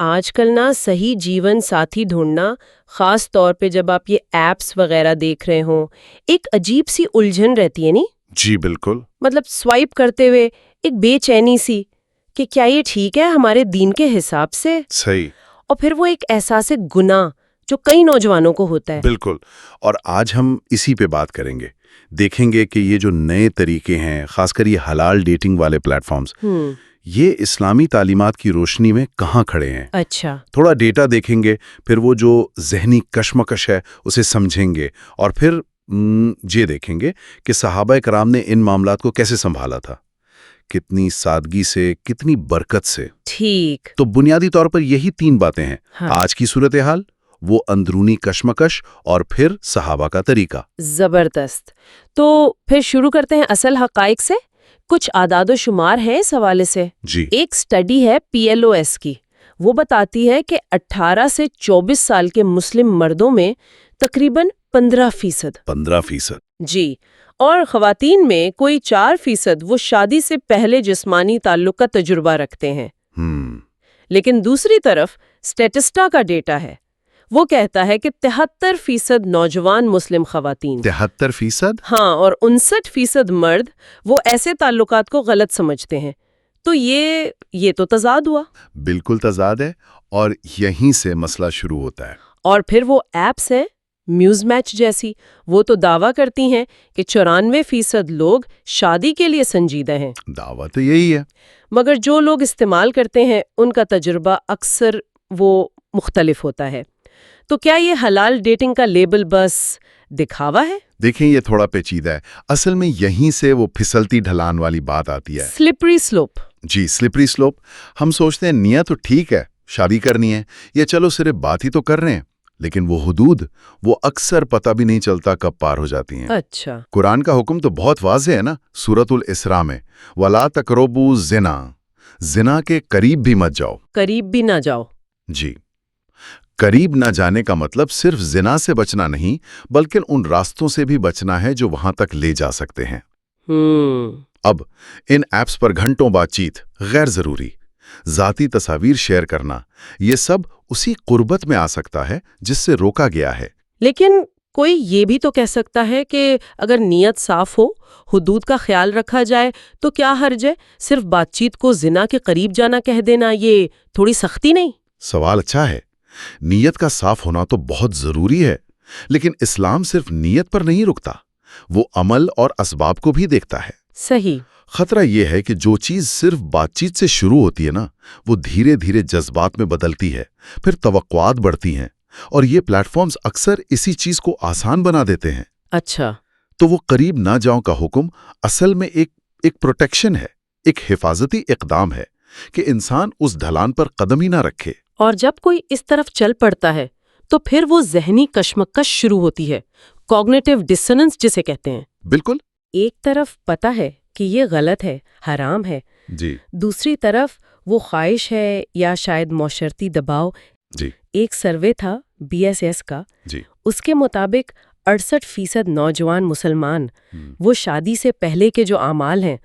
آج کل نا صحیح جیون ساتھی ڈھونڈنا، خاص طور پہ جب آپ یہ ایپس وغیرہ دیکھ رہے ہوں، ایک عجیب سی الجھن رہتی ہے نہیں؟ جی بالکل. مطلب سوائپ کرتے ہوئے ایک بے چینی سی کہ کیا یہ ٹھیک ہے ہمارے دین کے حساب سے؟ صحیح. اور پھر وہ ایک احساس گناہ جو کئی نوجوانوں کو ہوتا ہے. بالکل. اور آج ہم اسی پہ بات کریں گے. دیکھیں گے کہ یہ جو نئے طریقے ہیں، خاص کر یہ حلال ڈیٹنگ والے پلیٹ فارمز، یہ اسلامی تعلیمات کی روشنی میں کہاں کھڑے ہیں. اچھا. تھوڑا ڈیٹا دیکھیں گے، پھر وہ جو ذہنی کشمکش ہے اسے سمجھیں گے، اور پھر یہ دیکھیں گے کہ صحابہ کرام نے ان معاملات کو کیسے سنبھالا تھا، کتنی سادگی سے، کتنی برکت سے. ٹھیک. تو بنیادی طور پر یہی 3 باتیں ہیں. ہاں. آج کی صورتحال، وہ اندرونی کشمکش، اور پھر صحابہ کا طریقہ. زبردست. تو پھر شروع کرتے ہیں اصل حقائق سے. کچھ اعداد و شمار ہیں اس حوالے سے. جی. ایک سٹڈی ہے PLOS کی، وہ بتاتی ہے کہ 18 سے 24 سال کے مسلم مردوں میں تقریباً 15%. 15%. جی. اور خواتین میں کوئی 4% وہ شادی سے پہلے جسمانی تعلق کا تجربہ رکھتے ہیں. لیکن دوسری طرف اسٹیٹسٹا کا ڈیٹا ہے، وہ کہتا ہے کہ 73% نوجوان مسلم خواتین، 73%؟ ہاں، اور 59% مرد وہ ایسے تعلقات کو غلط سمجھتے ہیں. تو یہ تو تضاد ہوا. بالکل تضاد ہے، اور یہیں سے مسئلہ شروع ہوتا ہے. اور پھر وہ ایپس ہیں میوز میچ جیسی، وہ تو دعویٰ کرتی ہیں کہ 94% لوگ شادی کے لیے سنجیدہ ہیں. دعویٰ تو یہی ہے. مگر جو لوگ استعمال کرتے ہیں ان کا تجربہ اکثر وہ مختلف ہوتا ہے. تو کیا یہ حلال ڈیٹنگ کا لیبل بس دکھاوا ہے؟ دیکھیں، یہ تھوڑا پیچیدہ ہے. اصل میں یہیں سے وہ پھسلتی ڈھلان والی بات آتی ہے. Slippery slope. جی، سلپری سلوپ. ہم سوچتے ہیں نیت تو ٹھیک ہے، شادی کرنی ہے، یا چلو صرف بات ہی تو کر رہے ہیں، لیکن وہ حدود، وہ اکثر پتہ بھی نہیں چلتا کب پار ہو جاتی ہیں. اچھا. قرآن کا حکم تو بہت واضح ہے نا، سورۃ الاسراء میں، وَلَا تَقْرَبُوا الزِّنَا، زنا کے قریب بھی مت جاؤ. قریب بھی نہ جاؤ. جی. قریب نہ جانے کا مطلب صرف زنا سے بچنا نہیں، بلکہ ان راستوں سے بھی بچنا ہے جو وہاں تک لے جا سکتے ہیں. اب ان ایپس پر گھنٹوں بات چیت غیر ضروری، ذاتی تصاویر شیئر کرنا، یہ سب اسی قربت میں آ سکتا ہے جس سے روکا گیا ہے. لیکن کوئی یہ بھی تو کہہ سکتا ہے کہ اگر نیت صاف ہو، حدود کا خیال رکھا جائے تو کیا حرج ہے؟ صرف بات چیت کو زنا کے قریب جانا کہہ دینا، یہ تھوڑی سختی نہیں؟ سوال اچھا ہے. نیت کا صاف ہونا تو بہت ضروری ہے، لیکن اسلام صرف نیت پر نہیں رکتا، وہ عمل اور اسباب کو بھی دیکھتا ہے. صحیح. خطرہ یہ ہے کہ جو چیز صرف بات چیت سے شروع ہوتی ہے نا، وہ دھیرے دھیرے جذبات میں بدلتی ہے، پھر توقعات بڑھتی ہیں، اور یہ پلیٹ فارمز اکثر اسی چیز کو آسان بنا دیتے ہیں. اچھا. تو وہ قریب نہ جاؤ کا حکم اصل میں ایک پروٹیکشن ہے، ایک حفاظتی اقدام ہے کہ انسان اس ڈھلان پر قدم ہی نہ رکھے. اور جب کوئی اس طرف چل پڑتا ہے تو پھر وہ ذہنی کشمکش شروع ہوتی ہے، کوگنیٹو ڈسننس جسے کہتے ہیں. بالکل. ایک طرف پتہ ہے کہ یہ غلط ہے، حرام ہے، جی. دوسری دوسری طرف وہ خواہش ہے یا شاید معاشرتی دباؤ. جی. ایک سروے تھا BSS کا، جی. اس کے مطابق 68% نوجوان مسلمان وہ شادی سے پہلے کے جو اعمال ہیں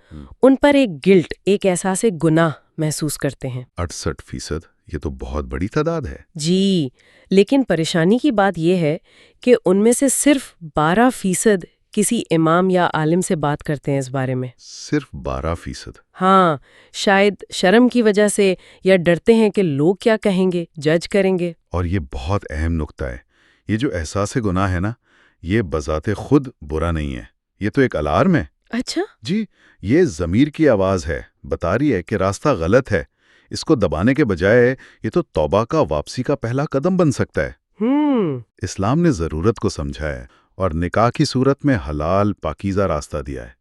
ان پر ایک گلٹ، ایک احساس گناہ محسوس کرتے ہیں. 68%، یہ تو بہت بڑی تعداد ہے. جی. لیکن پریشانی کی بات یہ ہے کہ ان میں سے صرف 12% کسی امام یا عالم سے بات کرتے ہیں اس بارے میں. صرف 12%؟ ہاں، شاید شرم کی وجہ سے، یا ڈرتے ہیں کہ لوگ کیا کہیں گے، جج کریں گے. اور یہ بہت اہم نکتہ ہے. یہ جو احساس گناہ ہے نا، یہ بذات خود برا نہیں ہے، یہ تو ایک الارم ہے. اچھا. جی، یہ ضمیر کی آواز ہے، بتا رہی ہے کہ راستہ غلط ہے. اس کو دبانے کے بجائے یہ تو توبہ کا، واپسی کا پہلا قدم بن سکتا ہے. اسلام نے ضرورت کو سمجھا ہے اور نکاح کی صورت میں حلال پاکیزہ راستہ دیا ہے.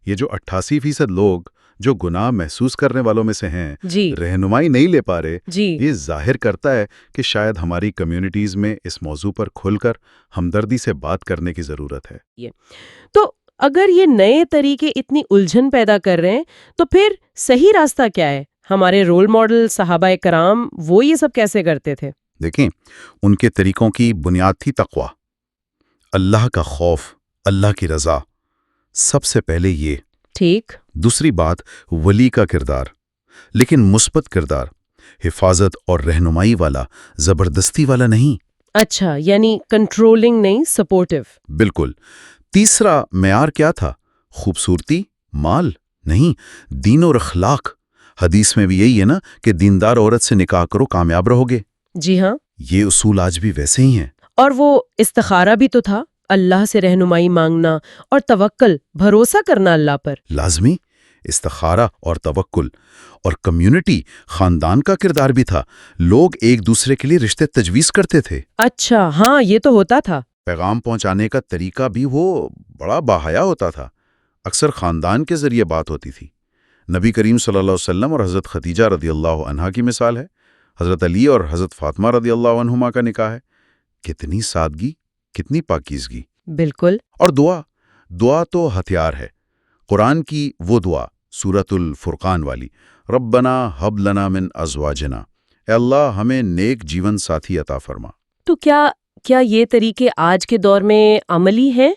یہ جو 88% لوگ جو گناہ محسوس کرنے والوں میں سے ہیں، جی. رہنمائی نہیں لے پا رہے، جی. یہ ظاہر کرتا ہے کہ شاید ہماری کمیونٹیز میں اس موضوع پر کھل کر ہمدردی سے بات کرنے کی ضرورت ہے. تو اگر یہ نئے طریقے اتنی الجھن پیدا کر رہے ہیں تو پھر صحیح راستہ کیا ہے؟ ہمارے رول ماڈل صحابہ کرام وہ یہ سب کیسے کرتے تھے؟ دیکھیں، ان کے طریقوں کی بنیاد تھی تقویٰ، اللہ کا خوف، اللہ کی رضا، سب سے پہلے یہ. ٹھیک. دوسری بات ولی کا کردار، لیکن مثبت کردار. حفاظت اور رہنمائی والا، زبردستی والا نہیں۔ اچھا، یعنی کنٹرولنگ نہیں، سپورٹیو۔ بالکل۔ تیسرا معیار کیا تھا؟ خوبصورتی، مال نہیں، دین اور اخلاق۔ حدیث میں بھی یہی ہے نا کہ دیندار عورت سے نکاح کرو، کامیاب رہو گے۔ جی ہاں۔ یہ اصول آج بھی ویسے ہی ہیں۔ اور وہ استخارہ بھی تو تھا، اللہ سے رہنمائی مانگنا اور توکل، بھروسہ کرنا اللہ پر۔ لازمی، استخارہ اور توکل۔ اور کمیونٹی، خاندان کا کردار بھی تھا۔ لوگ ایک دوسرے کے لیے رشتے تجویز کرتے تھے۔ اچھا، ہاں یہ تو ہوتا تھا۔ پیغام پہنچانے کا طریقہ بھی وہ بڑا باحیا ہوتا تھا۔ اکثر خاندان کے ذریعے بات ہوتی تھی۔ نبی کریم صلی اللہ علیہ وسلم اور حضرت خدیجہ رضی اللہ عنہا کی مثال ہے۔ حضرت علی اور حضرت فاطمہ رضی اللہ عنہما کا نکاح ہے۔ کتنی سادگی، کتنی پاکیزگی۔ بالکل۔ اور دعا تو ہتھیار ہے۔ قرآن کی وہ دعا، سورۃ الفرقان والی، ربنا ہب لنا من ازواجنا، اے اللہ ہمیں نیک جیون ساتھی عطا فرما۔ تو کیا یہ طریقے آج کے دور میں عملی ہیں؟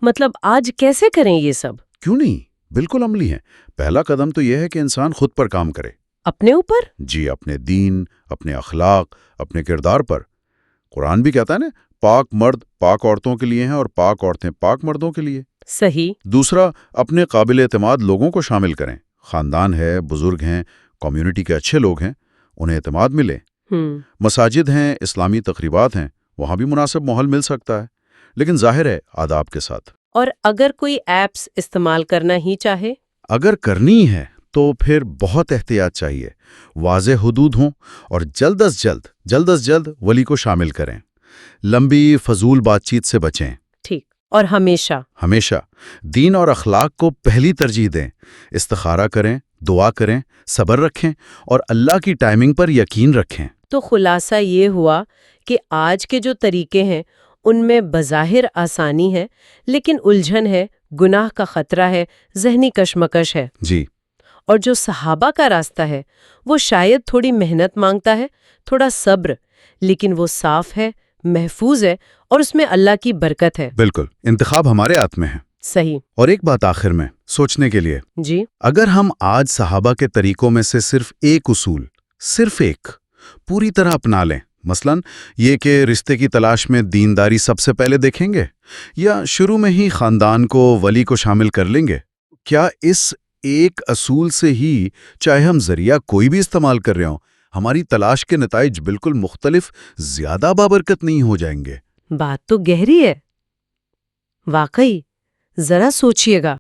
مطلب آج کیسے کریں یہ سب؟ کیوں نہیں، بالکل عملی ہیں۔ پہلا قدم تو یہ ہے کہ انسان خود پر کام کرے۔ اپنے اوپر؟ جی، اپنے دین، اپنے اخلاق، اپنے کردار پر۔ قرآن بھی کہتا ہے نا، پاک مرد پاک عورتوں کے لیے ہیں اور پاک عورتیں پاک مردوں کے لیے۔ صحیح۔ دوسرا، اپنے قابل اعتماد لوگوں کو شامل کریں۔ خاندان ہے، بزرگ ہیں، کمیونٹی کے اچھے لوگ ہیں، انہیں اعتماد ملے۔ مساجد ہیں، اسلامی تقریبات ہیں، وہاں بھی مناسب ماحول مل سکتا ہے، لیکن ظاہر ہے آداب کے ساتھ۔ اور اگر کوئی ایپس استعمال کرنا ہی چاہے؟ اگر کرنی ہے تو پھر بہت احتیاط چاہیے۔ واضح حدود ہوں اور جلد از جلد ولی کو شامل کریں۔ لمبی فضول بات چیت سے بچیں۔ ٹھیک۔ اور ہمیشہ دین اور اخلاق کو پہلی ترجیح دیں۔ استخارہ کریں، دعا کریں، صبر رکھیں اور اللہ کی ٹائمنگ پر یقین رکھیں۔ تو خلاصہ یہ ہوا کہ آج کے جو طریقے ہیں ان میں بظاہر آسانی ہے، لیکن الجھن ہے، گناہ کا خطرہ ہے، ذہنی کشمکش ہے۔ جی۔ اور جو صحابہ کا راستہ ہے وہ شاید تھوڑی محنت مانگتا ہے، تھوڑا صبر، لیکن وہ صاف ہے، محفوظ ہے اور اس میں اللہ کی برکت ہے۔ بالکل، انتخاب ہمارے ہاتھ میں ہے۔ صحیح۔ اور ایک بات آخر میں سوچنے کے لیے، جی، اگر ہم آج صحابہ کے طریقوں میں سے صرف ایک اصول، صرف ایک، پوری طرح اپنا لیں، مثلاً یہ کہ رشتے کی تلاش میں دینداری سب سے پہلے دیکھیں گے، یا شروع میں ہی خاندان کو، ولی کو شامل کر لیں گے، کیا اس ایک اصول سے ہی، چاہے ہم ذریعہ کوئی بھی استعمال کر رہے ہوں، ہماری تلاش کے نتائج بالکل مختلف، زیادہ بابرکت نہیں ہو جائیں گے؟ بات تو گہری ہے، واقعی۔ ذرا سوچئے گا۔